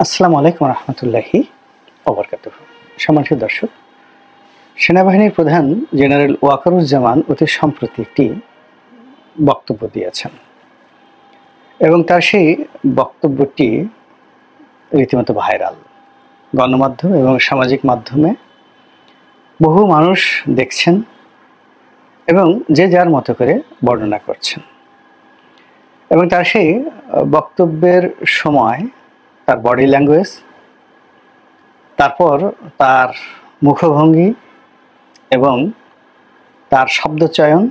আসসালামু আলাইকুম রহমতুল্লাহি ওবরকাতুহু। সম্মানিত দর্শক, সেনাবাহিনীর প্রধান জেনারেল ওয়াকারুজ্জামান অতি সম্প্রতি একটি বক্তব্য দিয়েছেন এবং তার সেই বক্তব্যটি রীতিমতো ভাইরাল। গণমাধ্যম এবং সামাজিক মাধ্যমে বহু মানুষ দেখছেন এবং যে যার মতো করে বর্ণনা করছেন। এবং তার সেই বক্তব্যের সময় তার বডি ল্যাঙ্গুয়েজ, তারপর তার মুখভঙ্গি এবং তার শব্দচয়ন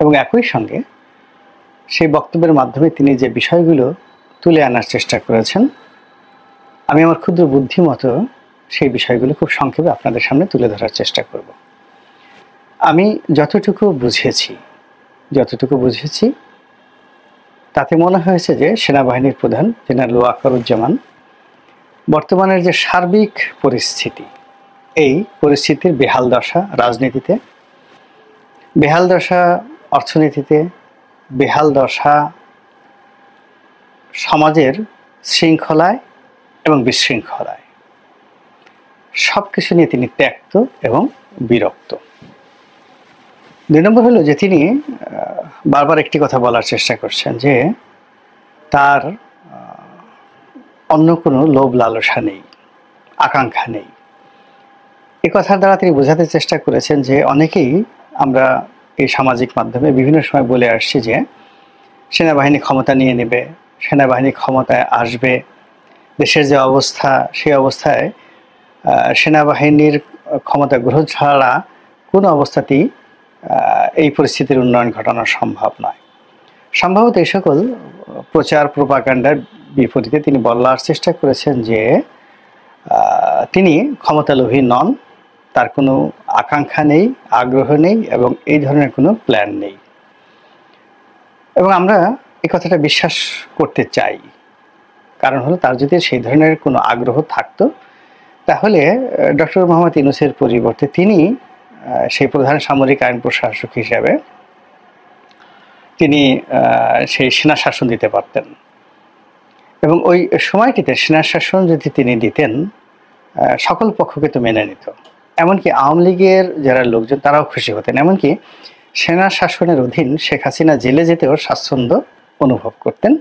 এবং একই সঙ্গে সেই বক্তব্যের মাধ্যমে তিনি যে বিষয়গুলো তুলে আনার চেষ্টা করেছেন, আমি আমার ক্ষুদ্র বুদ্ধি মতো সেই বিষয়গুলো খুব সংক্ষেপে আপনাদের সামনে তুলে ধরার চেষ্টা করব। আমি যতটুকু বুঝেছি তাতে মনে হয়েছে যে সেনাবাহিনীর প্রধান জেনারেল ওয়াকারুজ্জামান বর্তমানের যে সার্বিক পরিস্থিতি, এই পরিস্থিতির বেহাল দশা রাজনীতিতে, বেহাল দশা অর্থনীতিতে, বেহাল দশা সমাজের শৃঙ্খলায় এবং বিশৃঙ্খলায়, সব কিছু নিয়ে তিনি ত্যক্ত এবং বিরক্ত। ২ নম্বর হলো যে তিনি বারবার একটি কথা বলার চেষ্টা করছেন যে তার অন্য কোনো লোভ লালসা নেই, আকাঙ্ক্ষা নেই। এ কথার দ্বারা তিনি বোঝাতে চেষ্টা করেছেন যে অনেকেই আমরা এই সামাজিক মাধ্যমে বিভিন্ন সময় বলে আসছি যে সেনাবাহিনী ক্ষমতা নিয়ে নেবে, সেনাবাহিনী ক্ষমতায় আসবে, দেশের যে অবস্থা সেই অবস্থায় সেনাবাহিনীর ক্ষমতা গ্রহণ ছাড়া কোনো অবস্থাতেই এই পরিস্থিতির উন্নয়ন ঘটানো সম্ভব নয়। সম্ভবত এই সকল প্রচার প্রোপাগান্ডার বিপরীতে তিনি বলার চেষ্টা করেছেন যে তিনি ক্ষমতালোভী নন, তার কোনো আকাঙ্ক্ষা নেই, আগ্রহ নেই এবং এই ধরনের কোনো প্ল্যান নেই। এবং আমরা এই কথাটা বিশ্বাস করতে চাই, কারণ হলো তার যদি সেই ধরনের কোনো আগ্রহ থাকতো তাহলে ডক্টর মোহাম্মদ ইউনূসের পরিবর্তে তিনি সেই প্রধান সামরিক আইন প্রশাসক হিসাবে তিনি সেই সেনা শাসন দিতে পারতেন এবং ওই সময়টিতে সেনা শাসন যদি তিনি দিতেন সকল পক্ষকে তো মেনে নিত, এমনকি আওয়ামী লীগের যারা লোকজন তারাও খুশি হতেন, এমনকি সেনা শাসনের অধীন শেখ হাসিনা জেলে যেতেও স্বাচ্ছন্দ্য অনুভব করতেন।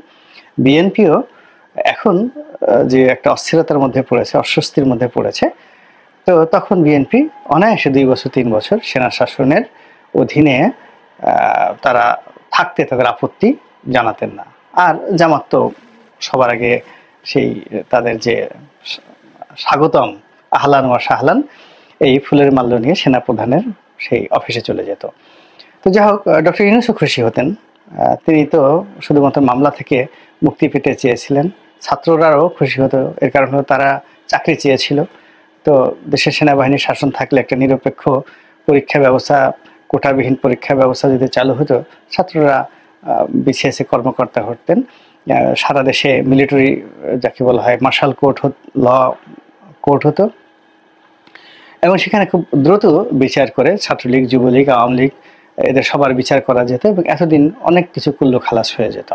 বিএনপিও এখন যে একটা অস্থিরতার মধ্যে পড়েছে, অস্বস্তির মধ্যে পড়েছে, তো তখন বিএনপি অনায়াসে 2 বছর 3 বছর সেনা শাসনের অধীনে তারা থাকতে তাদের আপত্তি জানাতেন না। আর জামাত তো সবার আগে সেই তাদের যে স্বাগতম আহলান ওয়া সাহলান এই ফুলের মাল্য নিয়ে সেনাপ্রধানের সেই অফিসে চলে যেত। তো যাই হোক, ডক্টর ইউনূসও খুশি হতেন। তিনি তো শুধুমাত্র মামলা থেকে মুক্তি পেতে চেয়েছিলেন, ছাত্ররাও খুশি হতো, এর কারণ হলো তারা চাকরি চেয়েছিল। তো দেশের সেনাবাহিনীর শাসন থাকলে একটা নিরপেক্ষ পরীক্ষা ব্যবস্থা, কোটাবিহীন পরীক্ষা ব্যবস্থা যদি চালু হতো, ছাত্ররা বিসিএসে কর্মকর্তা হতেন। সারা দেশে মিলিটারি যাকে বলা হয় মার্শাল কোর্ট, ল কোর্ট হতো এবং সেখানে খুব দ্রুত বিচার করে ছাত্রলীগ, যুবলীগ, আওয়ামী লীগ এদের সবার বিচার করা যেত এবং এতদিন অনেক কিছু কুল্লো খালাস হয়ে যেত।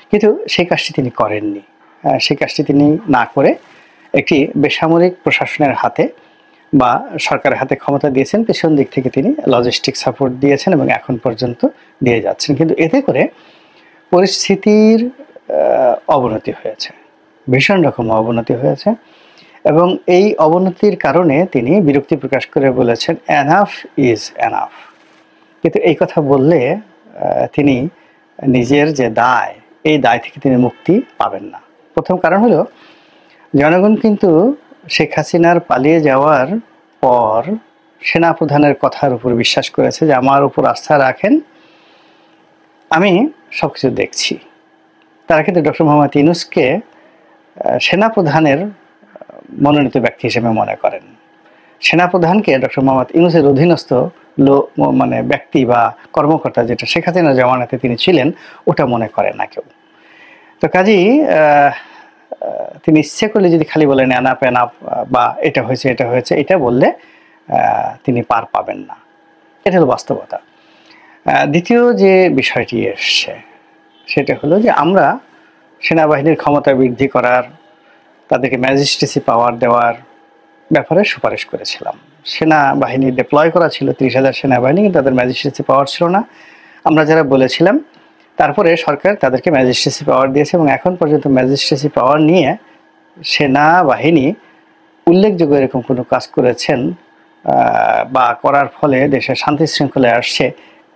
কিন্তু সেই কাজটি তিনি করেননি। সেই কাজটি তিনি না করে একটি বেসামরিক প্রশাসনের হাতে বা সরকারের হাতে ক্ষমতা দিয়েছেন। পেছন দিক থেকে তিনি লজিস্টিক সাপোর্ট দিয়েছেন এবং এখন পর্যন্ত দিয়ে যাচ্ছেন। কিন্তু এতে করে পরিস্থিতির অবনতি হয়েছে, ভীষণ রকম অবনতি হয়েছে এবং এই অবনতির কারণে তিনি বিরক্তি প্রকাশ করে বলেছেন এনাফ ইজ এনাফ। কিন্তু এই কথা বললে তিনি নিজের যে দায়, এই দায় থেকে তিনি মুক্তি পাবেন না। প্রথম কারণ হলো জনগণ কিন্তু শেখ হাসিনার পালিয়ে যাওয়ার পর সেনাপ্রধানের কথার উপর বিশ্বাস করেছে যে আমার উপর আস্থা রাখেন, আমি সবকিছু দেখছি। তারা কিন্তু ডক্টর মোহাম্মদ ইউনূসকে সেনাপ্রধানের মনোনীত ব্যক্তি হিসেবে মনে করেন। সেনাপ্রধানকে ডক্টর মোহাম্মদ ইউনূসের অধীনস্থ মানে ব্যক্তি বা কর্মকর্তা, যেটা শেখ হাসিনার জামানাতে তিনি ছিলেন, ওটা মনে করেন না কেউ। তো কাজেই তিনি ইচ্ছে করলে যদি খালি বলেন এনাফ এনাফ বা এটা হয়েছে এটা হয়েছে, এটা বললে তিনি পার পাবেন না। এটা হলো বাস্তবতা। দ্বিতীয় যে বিষয়টি এসছে সেটা হলো যে আমরা সেনাবাহিনীর ক্ষমতা বৃদ্ধি করার তাদেরকে ম্যাজিস্ট্রেসি পাওয়ার দেওয়ার ব্যাপারে সুপারিশ করেছিলাম। সেনাবাহিনী ডিপ্লয় করা ছিল 30,000 সেনাবাহিনী, কিন্তু তাদের ম্যাজিস্ট্রেসি পাওয়ার ছিল না আমরা যারা বলেছিলাম। তারপরে সরকার তাদেরকে ম্যাজিস্ট্রেসি পাওয়ার দিয়েছে এবং এখন পর্যন্ত ম্যাজিস্ট্রেসি পাওয়ার নিয়ে সেনাবাহিনী উল্লেখযোগ্য এরকম কোনো কাজ করেছেন বা করার ফলে দেশের শান্তি শৃঙ্খলায় আসছে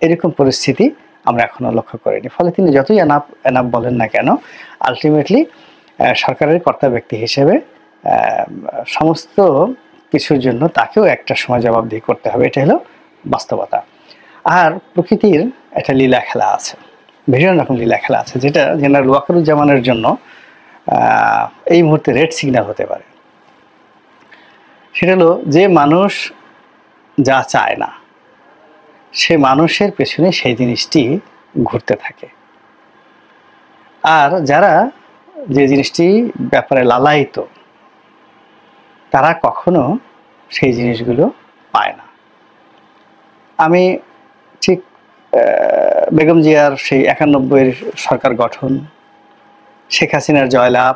এরকম পরিস্থিতি আমরা এখনো লক্ষ্য করিনি। ফলে তিনি যতই এনাফ এনাফ বলেন না কেন, আলটিমেটলি সরকারের কর্তা ব্যক্তি হিসেবে সমস্ত কিছুর জন্য তাকেও একটা সময় জবাবদিহি করতে হবে, এটা হলো বাস্তবতা। আর প্রকৃতির একটা লীলা খেলা আছে, ভীষণ রকম লীলা খেলা আছে, যেটা জেনারেল ওয়াকারুজ্জামানের জন্য এই মুহূর্তে রেড সিগন্যাল হতে পারে। সেটা হলো, যে মানুষ যা চায় না সে মানুষের পেছনে সেই জিনিসটি ঘুরতে থাকে, আর যারা যে জিনিসটি ব্যাপারে লালায়িত তারা কখনো সেই জিনিসগুলো পায় না। আমি ঠিক বেগম জিয়ার সেই 91-এর সরকার গঠন, শেখ হাসিনার জয়লাভ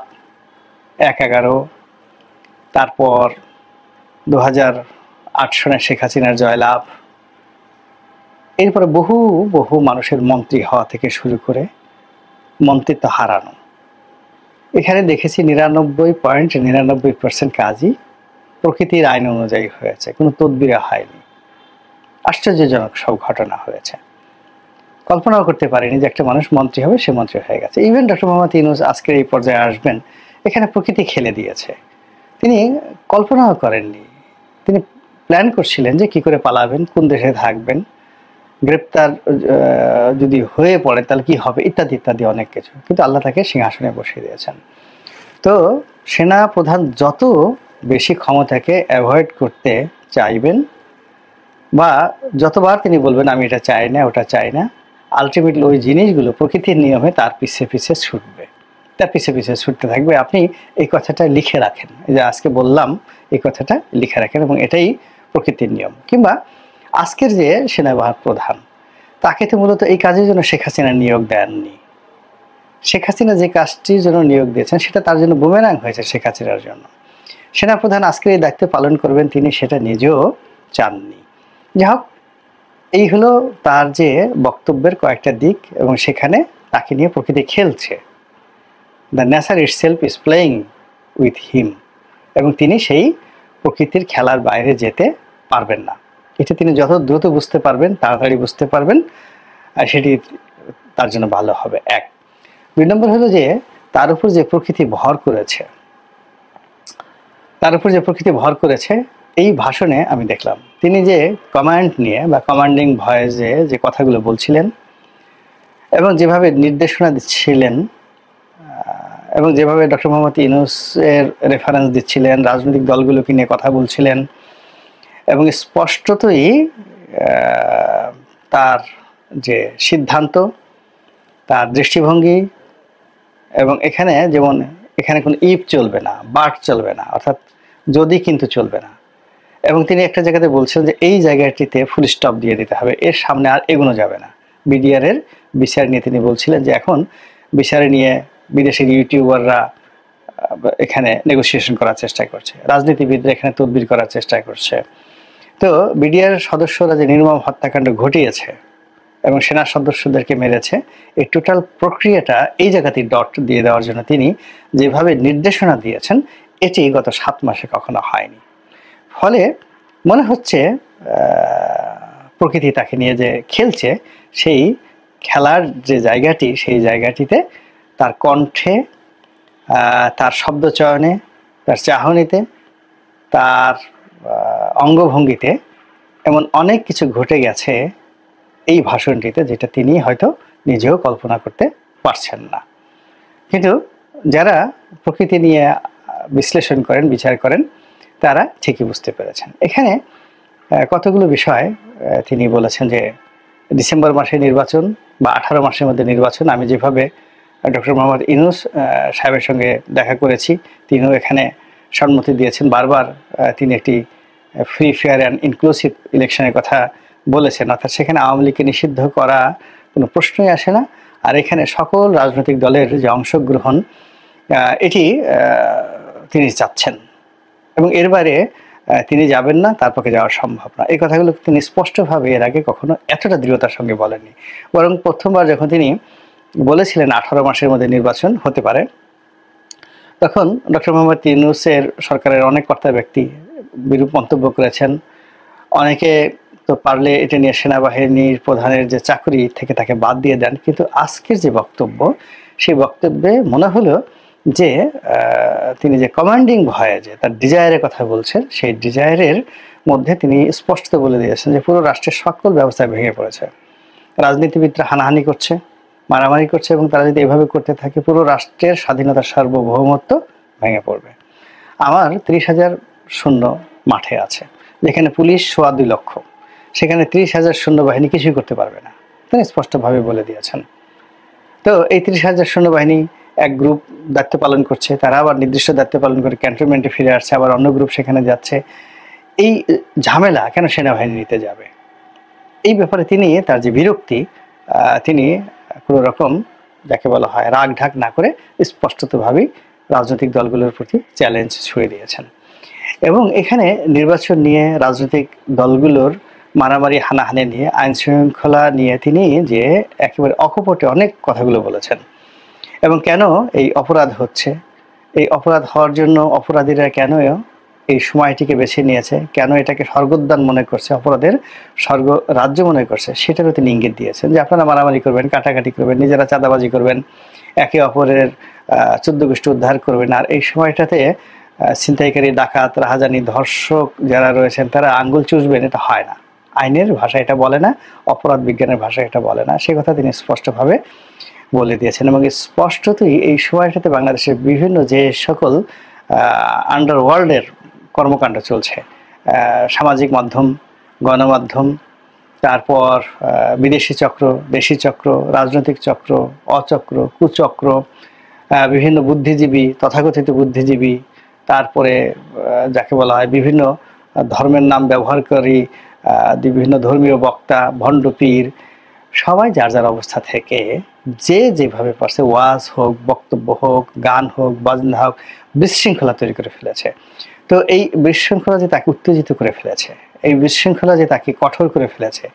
1/11, তারপর 2008 সনের শেখ হাসিনার জয়লাভ, এরপরে বহু বহু মানুষের মন্ত্রী হওয়া থেকে শুরু করে মন্ত্রিত্ব হারানো, এখানে দেখেছি 99.99% কাজই প্রকৃতির আইন অনুযায়ী হয়েছে, কোনো তদবিরে হয়নি। আশ্চর্যজনক সব ঘটনা হয়েছে। কল্পনাও করতে পারিনি যে একটা মানুষ মন্ত্রী হবে, সে মন্ত্রী হয়ে গেছে। ইভেন ডক্টর মোহাম্মদ ইউনূস আজকের এই পর্যায়ে আসবেন, এখানে প্রকৃতি খেলে দিয়েছে। তিনি কল্পনাও করেননি, তিনি প্ল্যান করছিলেন যে কি করে পালাবেন, কোন দেশে থাকবেন, গ্রেপ্তার যদি হয়ে পড়ে তাহলে কি হবে, ইত্যাদি ইত্যাদি অনেক কিছু। কিন্তু আল্লাহ তাকে সিংহাসনে বসিয়ে দিয়েছেন। তো সেনা প্রধান যত বেশি ক্ষমতাকে অ্যাভয়েড করতে চাইবেন বা যতবার তিনি বলবেন আমি এটা চাই না, ওটা চাই না, আলটিমেটলি ওই জিনিসগুলো প্রকৃতির নিয়মে তার পিছে পিছে ছুটবে, তার পিছে পিছে ছুটতে থাকবে। আপনি এই কথাটা লিখে রাখেন, এই যে আজকে বললাম এই কথাটা লিখে রাখেন, এবং এটাই প্রকৃতির নিয়ম। কিংবা আজকের যে সেনাবাহিনী প্রধান, তাকে তো মূলত এই কাজের জন্য শেখ হাসিনা নিয়োগ দেননি। শেখ হাসিনা যে কাজটির জন্য নিয়োগ দিয়েছেন সেটা তার জন্য বুমেরাং হয়েছে শেখ হাসিনার জন্য। সেনাপ্রধান আজকের এই দায়িত্ব পালন করবেন, তিনি সেটা নিজেও চাননি। যাই হোক, এই হলো তার যে বক্তব্যের কয়েকটা দিক, এবং সেখানে তাকে নিয়ে প্রকৃতি খেলছে। The nature itself is playing with him, এবং তিনি সেই প্রকৃতির খেলার বাইরে যেতে পারবেন না। এটা তিনি যত দ্রুত বুঝতে পারবেন, তাড়াতাড়ি বুঝতে পারবেন, আর সেটি তার জন্য ভালো হবে। 1 2 নম্বর হলো যে তার উপর যে প্রকৃতি ভর করেছে, এই ভাষণে আমি দেখলাম তিনি যে কমান্ড নিয়ে বা কমান্ডিং ভয়েসে যে কথাগুলো বলছিলেন এবং যেভাবে নির্দেশনা দিচ্ছিলেন এবং যেভাবে ডক্টর মোহাম্মদ ইউনূসের রেফারেন্স দিচ্ছিলেন, রাজনৈতিক দলগুলোকে নিয়ে কথা বলছিলেন, এবং স্পষ্টতই তার যে সিদ্ধান্ত, তার দৃষ্টিভঙ্গি, এবং এখানে যেমন এখানে কোনো ইফ চলবে না, বাট চলবে না, অর্থাৎ যদি কিন্তু চলবে না। এবং তিনি একটা জায়গাতে বলছেন যে এই জায়গাটিতে ফুল স্টপ দিয়ে দিতে হবে, এর সামনে আর এগোনো যাবে না। বিডিআরের বিচার নিয়ে তিনি বলছিলেন যে এখন বিচারে নিয়ে বিদেশের ইউটিউবাররা এখানে নেগোসিয়েশন করার চেষ্টা করছে, রাজনীতিবিদরা এখানে তদবির করার চেষ্টা করছে। তো বিডিআর সদস্যরা যে নির্মম হত্যাকাণ্ড ঘটিয়েছে এবং সেনা সদস্যদেরকে মেরেছে, এই টোটাল প্রক্রিয়াটা এই জায়গাতেই ডট দিয়ে দেওয়ার জন্য তিনি যেভাবে নির্দেশনা দিয়েছেন, এটি গত 7 মাসে কখনো হয়নি। ফলে মনে হচ্ছে প্রকৃতি তাকে নিয়ে যে খেলছে, সেই খেলার যে জায়গাটি, সেই জায়গাটিতে তার কণ্ঠে, তার শব্দচয়নে, তার চাহনিতে, তার অঙ্গভঙ্গিতে এমন অনেক কিছু ঘটে গেছে এই ভাষণটিতে, যেটা তিনি হয়তো নিজেও কল্পনা করতে পারছেন না। কিন্তু যারা প্রকৃতি নিয়ে বিশ্লেষণ করেন, বিচার করেন, তারা ঠিকই বুঝতে পেরেছেন। এখানে কতগুলো বিষয় তিনি বলেছেন যে ডিসেম্বর মাসে নির্বাচন বা 18 মাসের মধ্যে নির্বাচন। আমি যেভাবে ডক্টর মোহাম্মদ ইউনূস সাহেবের সঙ্গে দেখা করেছি, তিনিও এখানে সম্মতি দিয়েছেন। বারবার তিনি একটি ফ্রি, ফেয়ার অ্যান্ড ইনক্লুসিভ ইলেকশনের কথা বলেছেন, অর্থাৎ সেখানে আওয়ামী লীগকে নিষিদ্ধ করা কোনো প্রশ্নই আসে না। আর এখানে সকল রাজনৈতিক দলের যে অংশগ্রহণ, এটি তিনি চাচ্ছেন এবং এর বাইরে তিনি যাবেন না, তার পক্ষে যাওয়া সম্ভব না। এই কথাগুলো তিনি স্পষ্টভাবে এর আগে কখনো এতটা দৃঢ়তার সঙ্গে বলেননি। বরং প্রথমবার যখন তিনি বলেছিলেন 18 মাসের মধ্যে নির্বাচন হতে পারে, তখন ডক্টর মোহাম্মদ ইউনূসের সরকারের অনেক কর্তা ব্যক্তি বিরূপ মন্তব্য করেছেন। অনেকে তো পারলে এটা নিয়ে সেনাবাহিনীর প্রধানের যে চাকরি থেকে তাকে বাদ দিয়ে দেন। কিন্তু আজকের যে বক্তব্য, সেই বক্তব্যে মনে হলো যে তিনি যে কমান্ডিং ভয়ে যে তার ডিজায়ারের কথা বলছেন, সেই ডিজায়ারের মধ্যে তিনি স্পষ্ট বলে দিয়েছেন যে পুরো রাষ্ট্রের সকল ব্যবস্থা ভেঙে পড়েছে। রাজনীতিবিদরা হানাহানি করছে, মারামারি করছে এবং তারা যদি এভাবে করতে থাকে পুরো রাষ্ট্রের স্বাধীনতার সার্বভৌমত্ব ভেঙে পড়বে। আমার 30,000 সৈন্য মাঠে আছে, যেখানে পুলিশ 2.25 লক্ষ, সেখানে 30,000 সৈন্যবাহিনী কিছুই করতে পারবে না, তিনি স্পষ্টভাবে বলে দিয়েছেন। তো এই 30,000 সৈন্যবাহিনী এক গ্রুপ দায়িত্ব পালন করছে, তারা আবার নির্দিষ্ট দায়িত্ব পালন করে ক্যান্টনমেন্টে ফিরে আসছে, আবার অন্য গ্রুপ সেখানে যাচ্ছে। এই ঝামেলা কেন সেনাবাহিনী নিতে যাবে? এই ব্যাপারে তিনি তার যে বিরক্তি, তিনি কোনো রকম যাকে বলা হয় রাগ ঢাক না করে স্পষ্টতভাবেই রাজনৈতিক দলগুলোর প্রতি চ্যালেঞ্জ ছুড়ে দিয়েছেন। এবং এখানে নির্বাচন নিয়ে, রাজনৈতিক দলগুলোর মারামারি হানাহানি নিয়ে, আইন শৃঙ্খলা নিয়ে তিনি যে একেবারে অকপটে অনেক কথাগুলো বলেছেন। এবং কেন এই অপরাধ হচ্ছে, এই অপরাধ হওয়ার জন্য অপরাধীরা কেন এই সময়টিকে বেছে নিয়েছে, কেন এটাকে স্বর্গোদ্যান মনে করছে, অপরাধের স্বর্গ রাজ্য মনে করছে, সেটারও তিনি ইঙ্গিত দিয়েছেন যে আপনারা মারামারি করবেন, কাটাকাটি করবেন, নিজেরা চাঁদাবাজি করবেন, একে অপরের 14 গোষ্ঠী উদ্ধার করবেন। আর এই সময়টাতে ছিনতাইকারী, ডাকাত, রাহাজানি, ধর্ষক যারা রয়েছেন তারা আঙ্গুল চুষবেন, এটা হয় না। আইনের ভাষা এটা বলে না, অপরাধ বিজ্ঞানের ভাষা এটা বলে না। সে কথা তিনি স্পষ্টভাবে বলে দিয়েছেন। এবং স্পষ্টতই এই সময়টাতে বাংলাদেশের বিভিন্ন যে সকল আন্ডারওয়ার্ল্ডের কর্মকাণ্ড চলছে, সামাজিক মাধ্যম, গণমাধ্যম, তারপর বিদেশি চক্র, দেশি চক্র, রাজনৈতিক চক্র, অচক্র, কুচক্র, বিভিন্ন বুদ্ধিজীবী, তথাকথিত বুদ্ধিজীবী, তারপরে যাকে বলা হয় বিভিন্ন ধর্মের নাম ব্যবহারকারী বিভিন্ন ধর্মীয় বক্তা, ভণ্ড পীর, সবাই যার যার অবস্থা থেকে যে যেভাবে পারছে, ওয়াজ হোক, বক্তব্য হোক, গান হোক, বাজনা হোক, বিশৃঙ্খলা তৈরি করে ফেলেছে। তো এই বিশৃঙ্খলা যে তাকে উত্তেজিত করে ফেলেছে, এই বিশৃঙ্খলা যে তাকে কঠোর করে ফেলেছে,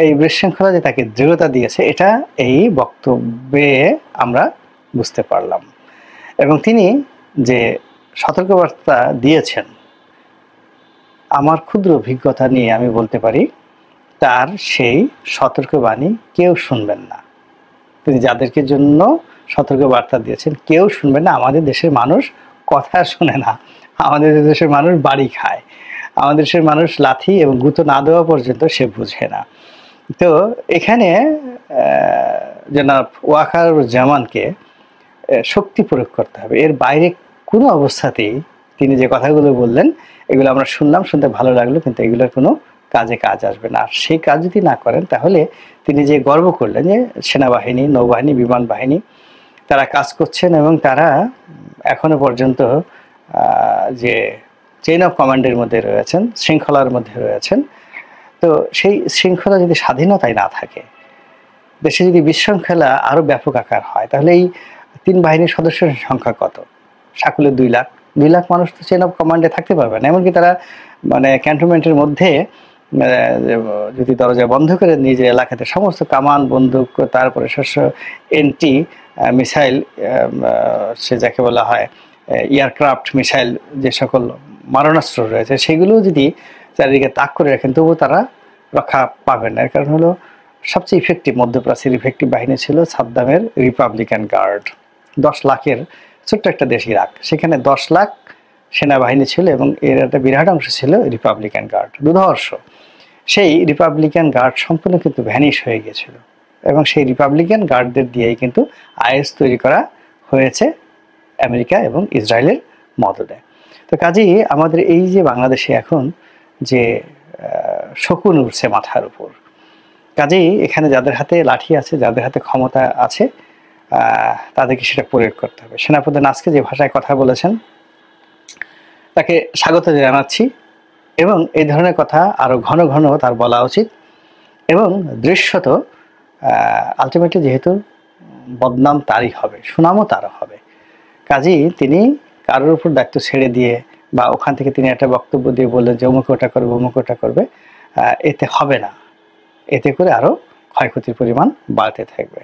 এই বিশৃঙ্খলা যে তাকে দৃঢ়তা দিয়েছে, এটা এই বক্তব্যে আমরা বুঝতে পারলাম। এবং তিনি যে সতর্কবার্তা দিয়েছেন, আমার ক্ষুদ্র অভিজ্ঞতা নিয়ে আমি বলতে পারি তার সেই সতর্কবাণী কেউ শুনবেন না। তিনি যাদেরকে জন্য সতর্কবার্তা দিয়েছেন কেউ শুনবেন না। আমাদের দেশের মানুষ কথা শুনে না, আমাদের দেশের মানুষ বাড়ি খায়, আমাদের দেশের মানুষ লাথি এবং গুঁতো না দেওয়া পর্যন্ত সে বুঝে না। তো এখানে জনাব ওয়াকারুজ্জামানকে শক্তি প্রয়োগ করতে হবে, এর বাইরে কোনো অবস্থাতেই তিনি যে কথাগুলো বললেন এগুলো আমরা শুনলাম, শুনতে ভালো লাগলো, কিন্তু এগুলোর কোনো কাজে কাজ আসবে না। আর সেই কাজ যদি না করেন তাহলে তিনি যে গর্ব করলেন যে সেনাবাহিনী, নৌবাহিনী, বিমান বাহিনী তারা কাজ করছেন এবং তারা এখনো পর্যন্ত যে চেইন অফ কমান্ডের মধ্যে রয়েছেন, শৃঙ্খলার মধ্যে রয়েছেন, তো সেই শৃঙ্খলা যদি স্বাধীনতায় না থাকে, দেশে যদি বিশৃঙ্খলা আরও ব্যাপক আকার হয়, তাহলে এই 3 বাহিনীর সদস্যের সংখ্যা কত? সাকুলে 2 লাখ, 2 লাখ মানুষ তো চেইন অফ কমান্ডে থাকতে পারবে না। এমনকি তারা মানে ক্যান্টনমেন্টের মধ্যে যদি দরজা বন্ধ করে নিজের এলাকাতে সমস্ত কামান, বন্দুক, তারপরে শস্য, এন্টি মিসাইল, সে যাকে বলা হয় এয়ারক্রাফট, মিসাইল, যে সকল মারণাস্ত্র রয়েছে সেগুলো যদি চারিদিকে তাক করে রাখেন তবু তারা রক্ষা পাবেন না। এর কারণ হলো সবচেয়ে ইফেক্টিভ, মধ্যপ্রাচ্যের ইফেক্টিভ বাহিনী ছিল সাদ্দামের রিপাবলিকান গার্ড। 10 লাখের ছোট্ট একটা দেশ ইরাক, সেখানে 10 লাখ সেনাবাহিনী ছিল এবং এর একটা বিরাট অংশ ছিল রিপাবলিকান গার্ড, দুর্ধর্ষ। সেই রিপাবলিকান গার্ড সম্পূর্ণ কিন্তু ভ্যানিশ হয়ে গিয়েছিল এবং সেই রিপাবলিকান গার্ডদের দিয়েই কিন্তু আইএস তৈরি করা হয়েছে আমেরিকা এবং ইসরায়েলের মদদে। তো কাজেই আমাদের এই যে বাংলাদেশে এখন যে শকুন উঠছে মাথার উপর, কাজেই এখানে যাদের হাতে লাঠি আছে, যাদের হাতে ক্ষমতা আছে, তাদেরকে সেটা প্রয়োগ করতে হবে। সেনাপ্রধান আজকে যে ভাষায় কথা বলেছেন তাকে স্বাগত জানাচ্ছি এবং এই ধরনের কথা আরও ঘন ঘন তার বলা উচিত। এবং দৃশ্যত আলটিমেটলি যেহেতু বদনাম তারই হবে, সুনামও তারও হবে, কাজেই তিনি কারোর উপর দায়িত্ব ছেড়ে দিয়ে বা ওখান থেকে তিনি একটা বক্তব্য দিয়ে বললেন যে অমুক ওটা করবে অমুক ওটা করবে, এতে হবে না। এতে করে আরও ক্ষয়ক্ষতির পরিমাণ বাড়তে থাকবে।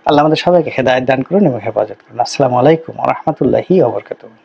আল্লাহ আমাদের সবাইকে হেদায়েত দান করুন এবং হেফাজত করুন। আসসালামু আলাইকুম ওয়া রাহমাতুল্লাহি ওয়া বারাকাতুহু।